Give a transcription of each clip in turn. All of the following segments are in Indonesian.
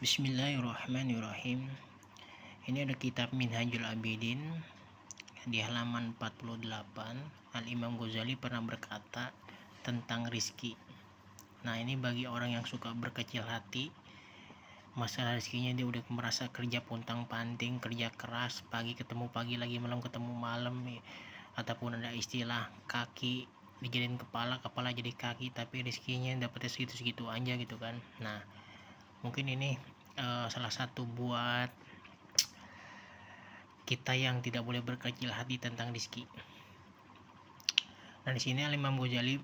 Bismillahirrahmanirrahim. Ini ada kitab Minhajul Abidin di halaman 48. Al-Imam Ghazali pernah berkata tentang rizki. Nah, ini bagi orang yang suka berkecil hati, masalah rezekinya dia udah merasa kerja pontang-panting, kerja keras, pagi ketemu pagi, lagi malam ketemu malam, ataupun ada istilah kaki dijadiin kepala, kepala jadi kaki, tapi rezekinya dapetnya segitu-segitu aja gitu kan. Nah, mungkin ini salah satu buat kita yang tidak boleh berkecil hati tentang rezeki. Nah, di sini Imam Ghazali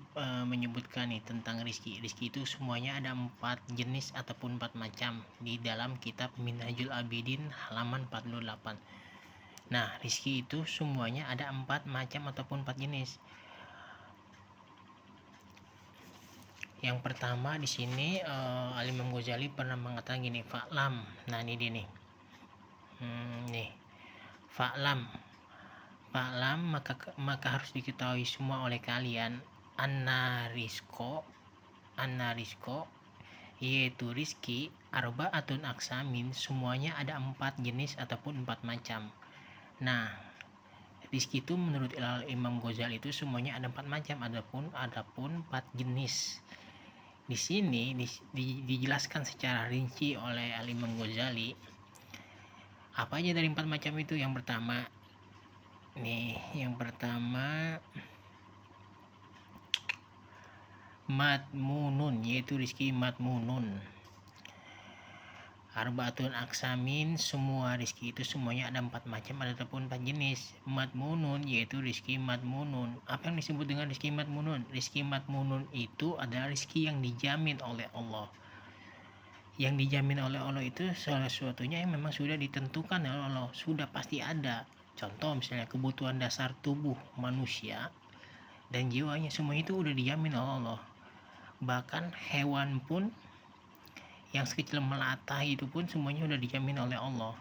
menyebutkan nih tentang rezeki. Rezeki itu semuanya ada 4 jenis ataupun 4 macam di dalam kitab Minhajul Abidin halaman 48. Nah, rezeki itu semuanya ada 4 macam ataupun 4 jenis. Yang pertama di sini Imam Ghazali pernah mengatakan gini, fa'lam. Nah, ini dia nih. Nih. Fa'lam maka harus diketahui semua oleh kalian anna rizko yaitu rizki arba'atun aksamin, semuanya ada 4 jenis ataupun 4 macam. Nah, rizki itu menurut Imam Ghazali itu semuanya ada 4 macam, adapun 4 jenis. Di sini dijelaskan secara rinci oleh Imam Ghazali apa aja dari 4 macam itu. Yang pertama matmunun, yaitu rizki matmunun. Arba'atun aksamin, semua rizki itu semuanya ada 4 macam ataupun 4 jenis. Matmunun yaitu rizki matmunun. Apa yang disebut dengan rizki matmunun? Rizki matmunun itu adalah rizki yang dijamin oleh Allah. Yang dijamin oleh Allah itu salah sesuatunya yang memang sudah ditentukan oleh Allah, sudah pasti ada. Contoh misalnya kebutuhan dasar tubuh manusia dan jiwanya, semua itu udah dijamin oleh Allah. Bahkan hewan pun yang sekecil melata itu pun semuanya udah dijamin oleh Allah,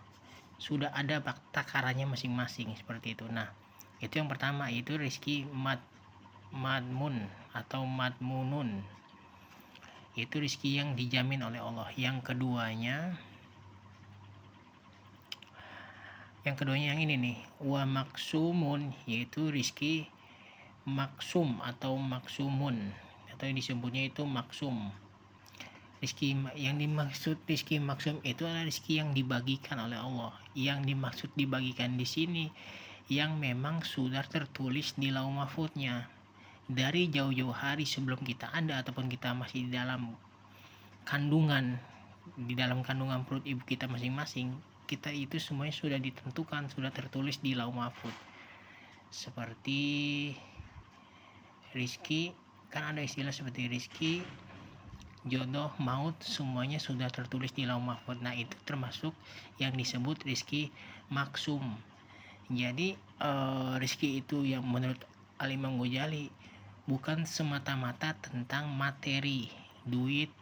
sudah ada takarannya masing-masing seperti itu. Nah, itu yang pertama, yaitu rizki madmun atau madmunun, itu rizki yang dijamin oleh Allah. Yang keduanya yang ini nih, wa maksumun, yaitu rizki maksum atau maksumun, atau yang disebutnya itu maksum. Rizki yang dimaksud rizki maksum itu adalah rizki yang dibagikan oleh Allah. Yang dimaksud dibagikan di sini yang memang sudah tertulis di lauh mahfuznya dari jauh-jauh hari sebelum kita ada ataupun kita masih di dalam kandungan perut ibu kita masing-masing. Kita itu semuanya sudah ditentukan, sudah tertulis di lauh mahfuz. Seperti rizki, kan ada istilah seperti rizki, jodoh, maut, semuanya sudah tertulis di lauh mahfuz. Nah, itu termasuk yang disebut rizki maksum. Jadi rizki itu yang menurut Imam Ghazali bukan semata-mata tentang materi, duit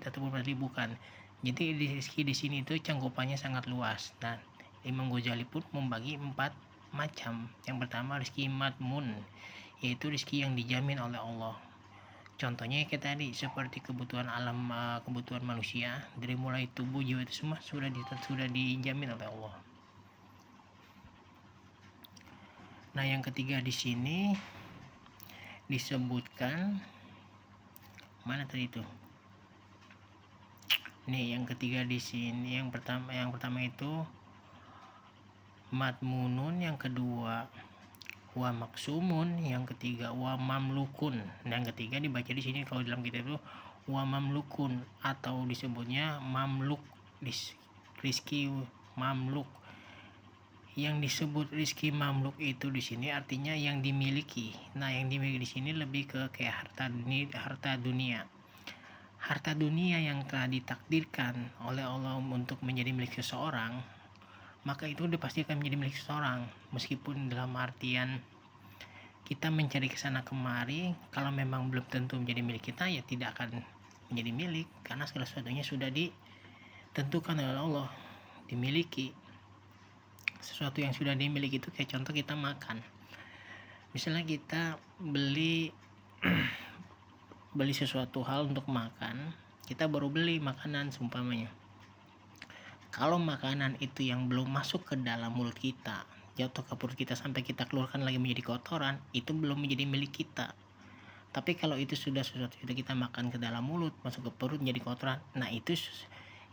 ataupun materi, bukan. Jadi rizki di sini itu cangkupannya sangat luas. Nah, Imam Ghazali pun membagi 4 macam. Yang pertama rizki madmun, yaitu rizki yang dijamin oleh Allah. Contohnya kayak tadi, seperti kebutuhan alam, kebutuhan manusia dari mulai tubuh, jiwa, itu semua sudah dijamin oleh Allah. Nah, yang ketiga di sini disebutkan mana tadi itu? Nih, yang ketiga di sini yang pertama itu matmunun, yang kedua wa maksumun, yang ketiga wa mamlukun. Nah, yang ketiga dibaca di sini kalau dalam kitab itu wa mamlukun, atau disebutnya mamluk, rizki mamluk. Yang disebut rizki mamluk itu di sini artinya yang dimiliki. Nah, yang dimiliki di sini lebih ke kayak harta dunia. Harta dunia yang telah ditakdirkan oleh Allah untuk menjadi milik seseorang, maka itu udah pasti akan menjadi milik seseorang. Meskipun dalam artian kita mencari kesana kemari, kalau memang belum tentu menjadi milik kita, ya tidak akan menjadi milik, karena segala sesuatunya sudah ditentukan oleh Allah, dimiliki. Sesuatu yang sudah dimiliki itu kayak contoh kita makan. Misalnya kita beli sesuatu hal untuk makan, kita baru beli makanan seumpamanya, Kalau makanan itu yang belum masuk ke dalam mulut kita, jatuh ke perut kita sampai kita keluarkan lagi menjadi kotoran, itu belum menjadi milik kita. Tapi kalau itu sudah kita makan ke dalam mulut, masuk ke perut menjadi kotoran, nah itu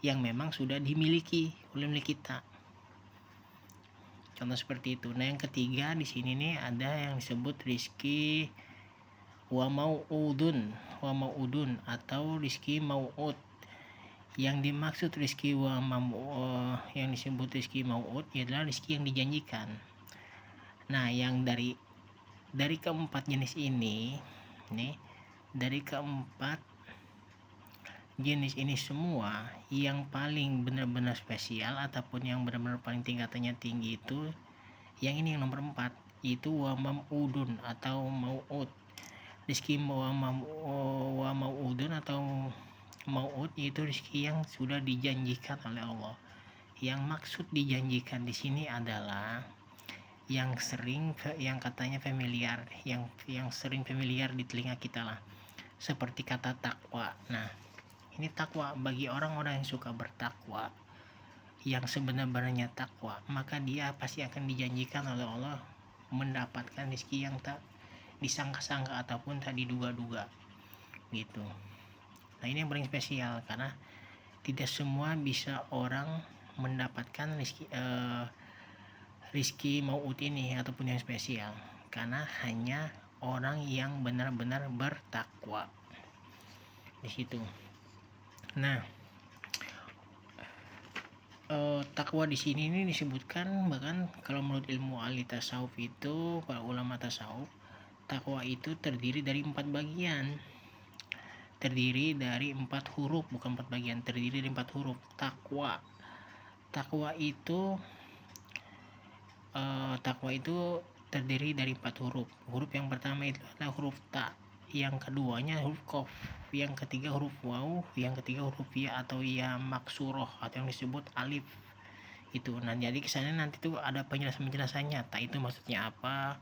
yang memang sudah dimiliki oleh milik kita. Contoh seperti itu. Nah, yang ketiga di sini nih ada yang disebut rizki wa mau'udun atau rizki mau'ud. Yang dimaksud rizki yang disebut rizki mau'ud adalah rizki yang dijanjikan. Nah, yang dari keempat jenis ini nih, dari keempat jenis ini semua, yang paling benar-benar spesial ataupun yang benar-benar paling tingkatannya tinggi itu yang ini, yang nomor 4, itu wa mau'udun atau mau'ud. Rizki wa mau'udun atau mau'ud itu rizki yang sudah dijanjikan oleh Allah. Yang maksud dijanjikan di sini adalah yang katanya familiar, yang sering familiar di telinga kita lah, seperti kata takwa. Nah, ini takwa bagi orang-orang yang suka bertakwa, yang sebenarnya takwa, maka dia pasti akan dijanjikan oleh Allah mendapatkan rezeki yang tak disangka-sangka ataupun tak diduga-duga gitu. Nah, ini yang paling spesial karena tidak semua bisa orang mendapatkan rezeki mau'ud ini ataupun yang spesial, karena hanya orang yang benar-benar bertakwa di situ. Nah, takwa di sini ini disebutkan, bahkan kalau menurut ilmu ahli tasawuf itu, para ulama tasawuf, takwa itu terdiri dari 4 bagian. Terdiri dari 4 huruf, bukan 4 bagian, terdiri dari 4 huruf. Takwa itu terdiri dari 4 huruf. Huruf yang pertama itu adalah huruf ta, yang keduanya huruf qaf, yang ketiga huruf waw, yang ketiga huruf ya atau ya maksuroh atau yang disebut alif itu. Nah, jadi kesannya nanti tuh ada penjelasannya, ta itu maksudnya apa,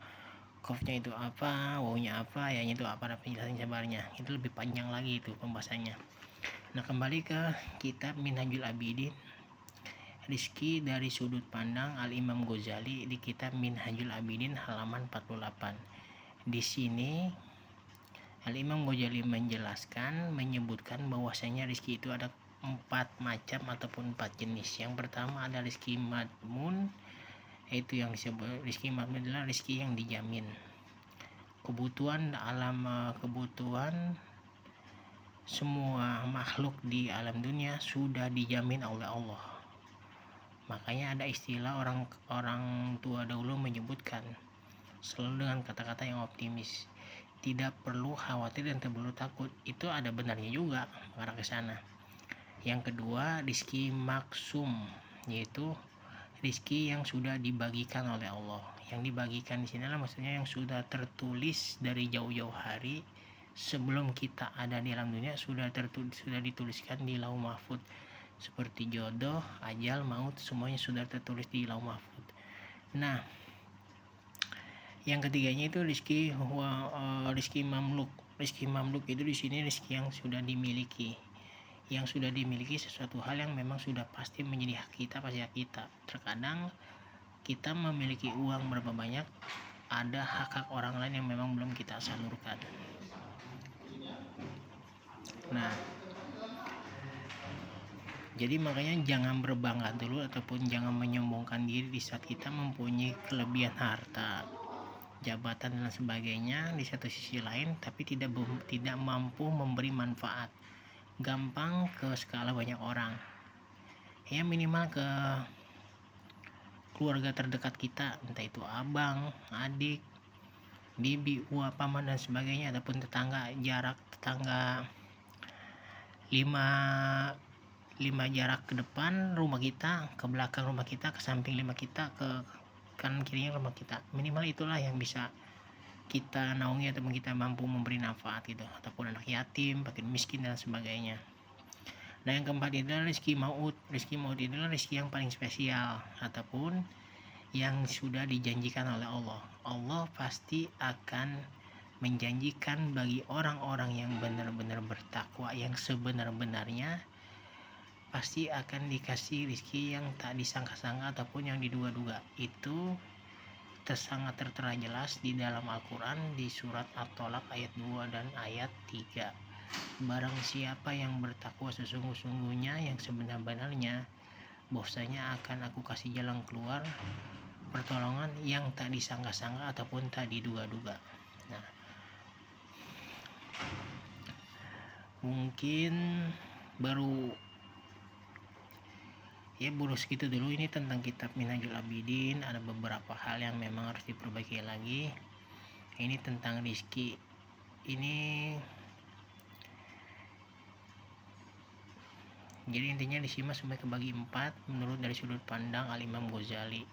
qafnya itu apa, wawnya apa, ya itu apa, ada penjelasan jabarnya. Itu lebih panjang lagi itu pembahasannya. Nah, kembali ke kitab Minhajul Abidin, rizki dari sudut pandang Al-Imam Ghazali di kitab Minhajul Abidin halaman 48. Di sini Al-Imam Ghazali menyebutkan bahwasanya rizki itu ada 4 macam ataupun 4 jenis. Yang pertama ada rizki madmun, yaitu yang disebut rizki madmun adalah rizki yang dijamin. Kebutuhan semua makhluk di alam dunia sudah dijamin oleh Allah. Makanya ada istilah orang tua dahulu menyebutkan selalu dengan kata-kata yang optimis, tidak perlu khawatir dan tidak perlu takut. Itu ada benarnya juga mengarah ke sana. Yang kedua, rizki maksum, yaitu rizki yang sudah dibagikan oleh Allah. Yang dibagikan di sini adalah maksudnya yang sudah tertulis dari jauh-jauh hari sebelum kita ada di alam dunia, sudah dituliskan di Lauh Mahfuz. Seperti jodoh, ajal, maut, semuanya sudah tertulis di Lauh Mahfuz. Nah, yang ketiganya itu rizki mamluk. Rizki mamluk itu di sini rizki yang sudah dimiliki. Yang sudah dimiliki sesuatu hal yang memang sudah pasti menjadi hak kita. Terkadang kita memiliki uang berapa banyak, ada hak orang lain yang memang belum kita salurkan. Nah, jadi makanya jangan berbangga dulu ataupun jangan menyombongkan diri di saat kita mempunyai kelebihan harta, jabatan dan sebagainya di satu sisi lain, tapi tidak mampu memberi manfaat. Gampang ke skala banyak orang, ya minimal ke keluarga terdekat kita, entah itu abang, adik, bibi, uap, paman dan sebagainya, ataupun tetangga 5 jarak ke depan rumah kita, ke belakang rumah kita, ke samping rumah kita, ke kanan kirinya rumah kita. Minimal itulah yang bisa kita naungi ataupun kita mampu memberi manfaat gitu, ataupun anak yatim, fakir miskin dan sebagainya. Nah, yang keempat itu adalah rizki maut. Rizki maut itu adalah rizki yang paling spesial ataupun yang sudah dijanjikan oleh Allah. Allah pasti akan menjanjikan bagi orang-orang yang benar-benar bertakwa, yang sebenar-benarnya pasti akan dikasih rezeki yang tak disangka-sangka ataupun yang diduga-duga. Itu sangat tertera jelas di dalam Al-Quran di surat At-Tolak ayat 2 dan ayat 3. Barang siapa yang bertakwa sesungguh-sungguhnya yang sebenar-benarnya, bahwasanya akan aku kasih jalan keluar, pertolongan yang tak disangka-sangka ataupun tak diduga-duga. Nah, mungkin baru segitu dulu ini tentang kitab Minhajul Abidin. Ada beberapa hal yang memang harus diperbaiki lagi. Ini tentang rizki, ini jadi intinya disimak sampai kebagi 4 menurut dari sudut pandang Al-Imam Ghazali.